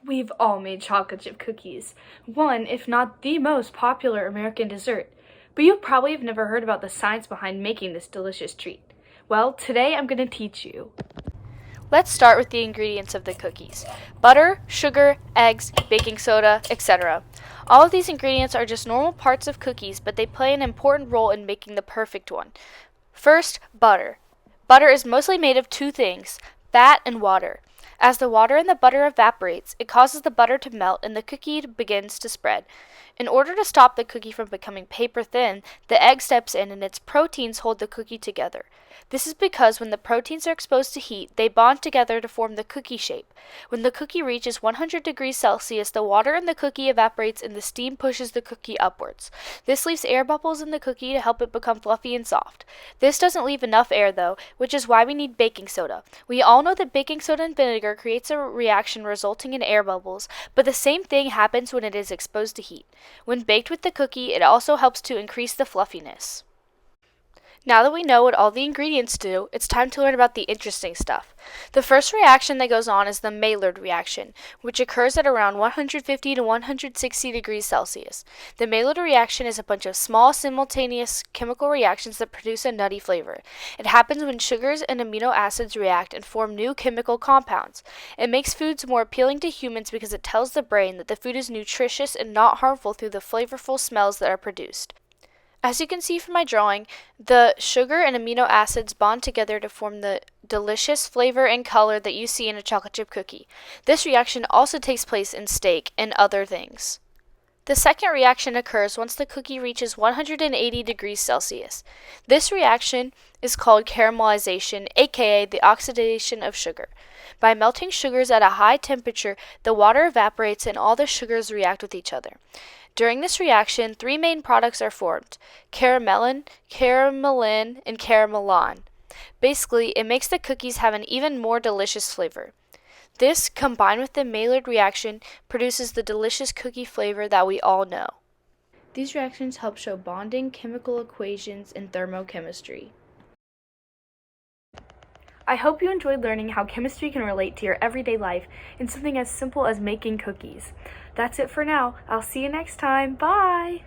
We've all made chocolate chip cookies, one, if not the most popular American dessert. But you probably have never heard about the science behind making this delicious treat. Well, today I'm going to teach you. Let's start with the ingredients of the cookies: butter, sugar, eggs, baking soda, etc. All of these ingredients are just normal parts of cookies, but they play an important role in making the perfect one. First, butter. Butter is mostly made of two things: fat and water. As the water in the butter evaporates, it causes the butter to melt and the cookie begins to spread. In order to stop the cookie from becoming paper thin, the egg steps in and its proteins hold the cookie together. This is because when the proteins are exposed to heat, they bond together to form the cookie shape. When the cookie reaches 100 degrees Celsius, the water in the cookie evaporates and the steam pushes the cookie upwards. This leaves air bubbles in the cookie to help it become fluffy and soft. This doesn't leave enough air though, which is why we need baking soda. We all know that baking soda and vinegar creates a reaction resulting in air bubbles, but the same thing happens when it is exposed to heat. When baked with the cookie, it also helps to increase the fluffiness. Now that we know what all the ingredients do, it's time to learn about the interesting stuff. The first reaction that goes on is the Maillard reaction, which occurs at around 150 to 160 degrees Celsius. The Maillard reaction is a bunch of small simultaneous chemical reactions that produce a nutty flavor. It happens when sugars and amino acids react and form new chemical compounds. It makes foods more appealing to humans because it tells the brain that the food is nutritious and not harmful through the flavorful smells that are produced. As you can see from my drawing, the sugar and amino acids bond together to form the delicious flavor and color that you see in a chocolate chip cookie. This reaction also takes place in steak and other things. The second reaction occurs once the cookie reaches 180 degrees Celsius. This reaction is called caramelization, aka the oxidation of sugar. By melting sugars at a high temperature, the water evaporates and all the sugars react with each other. During this reaction, three main products are formed: caramelin, caramelin, and caramelon. Basically, it makes the cookies have an even more delicious flavor. This, combined with the Maillard reaction, produces the delicious cookie flavor that we all know. These reactions help show bonding, chemical equations, and thermochemistry. I hope you enjoyed learning how chemistry can relate to your everyday life in something as simple as making cookies. That's it for now. I'll see you next time. Bye!